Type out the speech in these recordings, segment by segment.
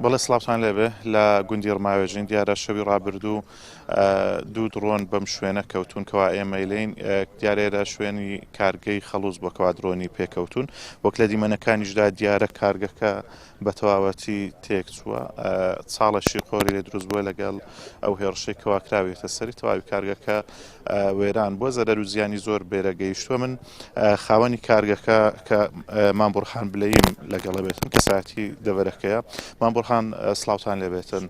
بەڵێ سڵاوتان لێبێ لە گوندی ڕماوێژین دیارە شەوی ڕابردوو دوو درۆن بەم شوێنە کەوتون کەوا ئێمە لین دیارێرە شوێنی کارگەی خەڵوز بۆکەوا درۆنی پێکەوتون وەک لە دیمەنەکانیشدا دیارە کارگەکە بە تەواوەتی تێک چووە چاڵەشی خۆری لێ دروست بووە لەگەڵ ئەو هێرشەی کەوا کراوێتە سەری تەواوی کارگەکە وێران بۆ زەرەر و زیانی زۆر بێرە گەیشتووە من خاوەنی کارگەکە کە مامبورخان بلەیم لەگەڵە بێتن کە ساعتی دەبەرەکەیە مامبورخان سڵاوتان لێبێتن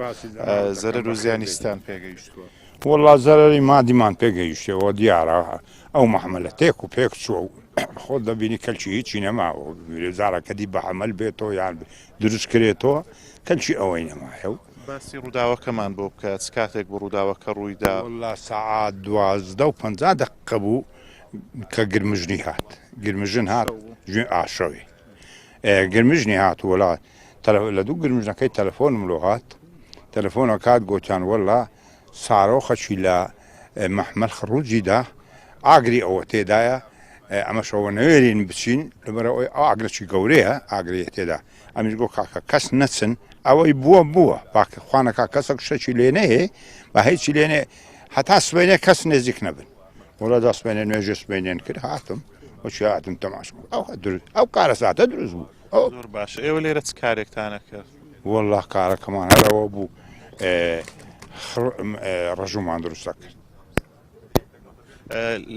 زەرەر و زیانی ستان پێگەیشتووە وەڵا زەرەری مادیمان پێگەیشتەوە دیارە ئەو مەحمەلە تێک و پێک چووە خۆ دەبینی کەلکی هیچی نەماوە زارەکەدی بە حەمەل بێتەوە یان دروست کرێتەوە کەلکی ئەوەی نەمایە و باسی ڕووداوەکەمان بۆ بکات کاتێک بۆ ڕووداوەکە ڕوویدا وەڵا سەعات 12:50 دەقیقە بوو کە گرمژنی هات گرمژن هات ژوێن ئاشەوی گرمژنی هات وەڵا لە دوو گرمژنەکەی تەلەفۆنم لۆ هات تەلەفۆنە کات گۆتیان وەڵا سارۆخەچی لە مەحمەل خڕوجیدا ئاگری ئەوە تێدایە ئەمە شەوە نەوێرین بچین لەبەرەوەی ئاگرێکی گەورەیە ئاگرەیە تێدا ئەمیش گۆ کاکە کەس نەچن ئەوەی بووە باخوانەکە کەسێک شتێکی لێ نەهەیە بە هیچی لێنێ هەتا سبەینێ کەس نێزیک نەبن وەڵا دەسبێنێ نوێژە سبەینێن کرد هاتم وەچی هاتم تەماش ئەو کارە ساتە دروست بوو زۆر باشە ئێوە لێرە چ کارێکتانە کرد وەڵا کارەکەمان هەرەوە بوو ڕژومان دروستە کرد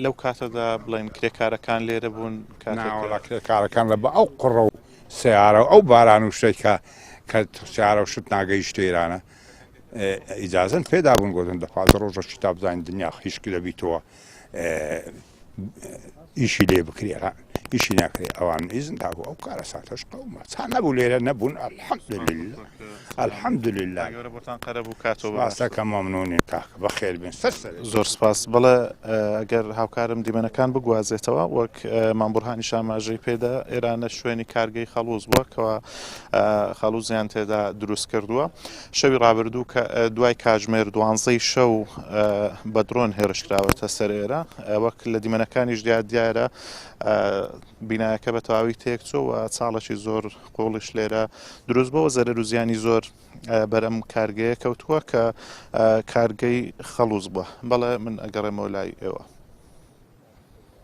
لەو کاتەدا بڵێن کرێکارەکان لێرە بوون کارەکان لە بە ئەو قڕە و سیارە ئەو باران و شتێکە کە سیارە و شت ناگەیشتە ئێرانە ئیجازەن پێدا بوون گۆتن دەخوات ڕۆژەشی تا بزانین دنیا هیچکی دەبیتەوە ئیشی لێ بکرێران ئیشی ناکرێت ئەوان ئیزن تابوو ئەو کارە ساتەش قەومە چان نەبوو لێرە نەبوون الحەمدولله باسەکە مەمنونین کاکە بەخێر بێن زۆر سپاس بەڵێ ئەگەر هاوکارم دیمەنەکان بگوازێتەوە وەک مامبورهانی شاماژەی پێدا ئێرانە شوێنی کارگەی خەڵوز بووە کەوا خەڵوزیان تێدا دروست کردووە شەوی ڕابردوو دوای کاتژمێر 12 شەو بە درۆن هێرشکراوەتە سەر ئێرە وەک لە دیمەنەکانیش دیارە بینایەکە بە تەواوی تێک چووە چاڵەکی زۆر قۆڵیش لێرە دروست بۆەوە زەرەر و زیانی زۆر بەرەم کارگەیە کەوتووە کە کارگەی خەڵوز بووە بەڵێ من ئەگەڕێمەوە لای ئێوە